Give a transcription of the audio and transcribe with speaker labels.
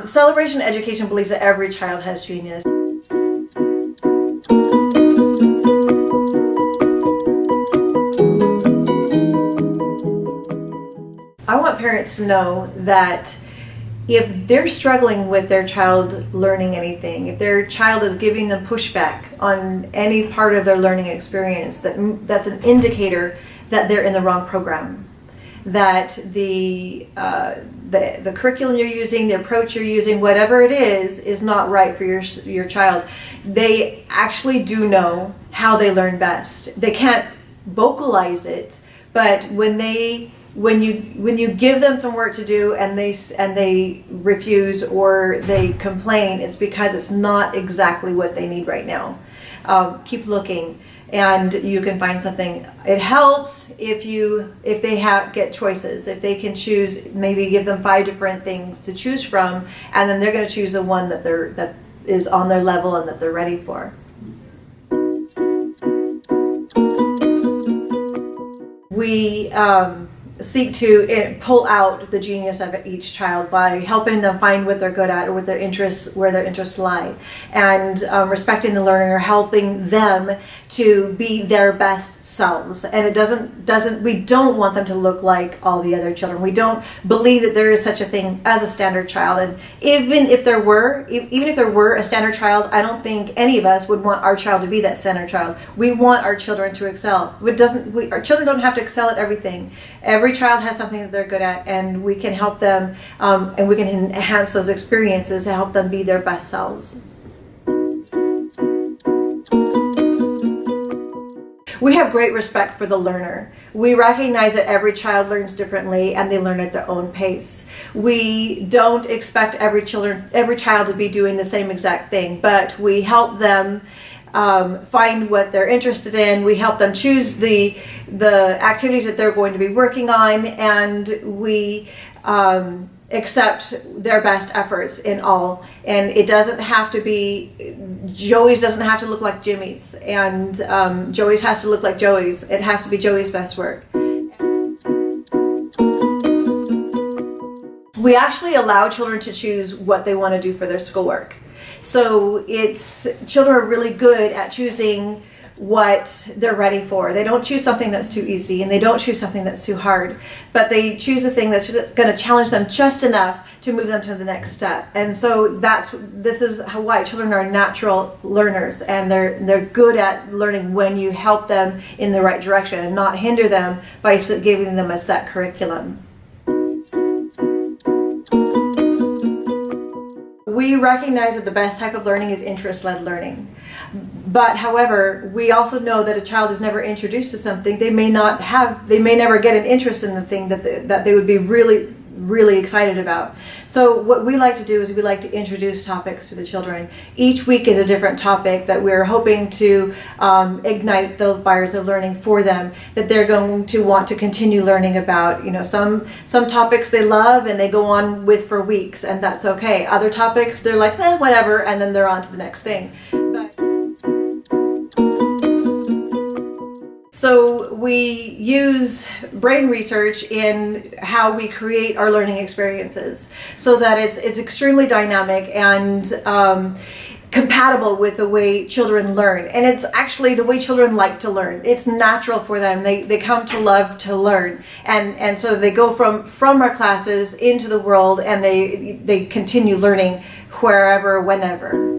Speaker 1: Celebration Education believes that every child has genius. I want parents to know that if they're struggling with their child learning anything, if their child is giving them pushback on any part of their learning experience, that's an indicator that they're in the wrong program. That the curriculum you're using, the approach you're using, whatever it is not right for your child. They actually do know how they learn best. They can't vocalize it, but when you give them some work to do and they refuse or they complain, it's because it's not exactly what they need right now. Keep looking, and you can find something. It helps if they get choices. If they can choose, maybe give them 5 different things to choose from, and then they're going to choose the one that is on their level and that they're ready for. We seek to pull out the genius of each child by helping them find what they're good at or what their interests, where their interests lie, and respecting the learner, helping them to be their best selves. And we don't want them to look like all the other children. We don't believe that there is such a thing as a standard child. And even if there were a standard child, I don't think any of us would want our child to be that standard child. We want our children to excel. Our children don't have to excel at everything. Every child has something that they're good at, and we can help them, and we can enhance those experiences to help them be their best selves. We have great respect for the learner. We recognize that every child learns differently and they learn at their own pace. We don't expect every child to be doing the same exact thing, but we help them find what they're interested in. We help them choose the activities that they're going to be working on, and we accept their best efforts in all. And it doesn't have to be, Joey's doesn't have to look like Jimmy's, and Joey's has to look like Joey's. It has to be Joey's best work. We actually allow children to choose what they want to do for their schoolwork. So children are really good at choosing what they're ready for. They don't choose something that's too easy, and they don't choose something that's too hard, but they choose a thing that's going to challenge them just enough to move them to the next step. And so this is why children are natural learners, and they're good at learning when you help them in the right direction and not hinder them by giving them a set curriculum. We recognize that the best type of learning is interest-led learning. But however, we also know that a child is never introduced to something. They may never get an interest in the thing that they would be really excited about. So what we like to do is we like to introduce topics to the children. Each week is a different topic that we're hoping to ignite the fires of learning for them, that they're going to want to continue learning about. Some topics they love and they go on with for weeks, and that's okay. Other topics they're like, whatever, and then they're on to the next thing. So we use brain research in how we create our learning experiences so that it's extremely dynamic and compatible with the way children learn. And it's actually the way children like to learn. It's natural for them. They come to love to learn. And so they go from our classes into the world, and they continue learning wherever, whenever.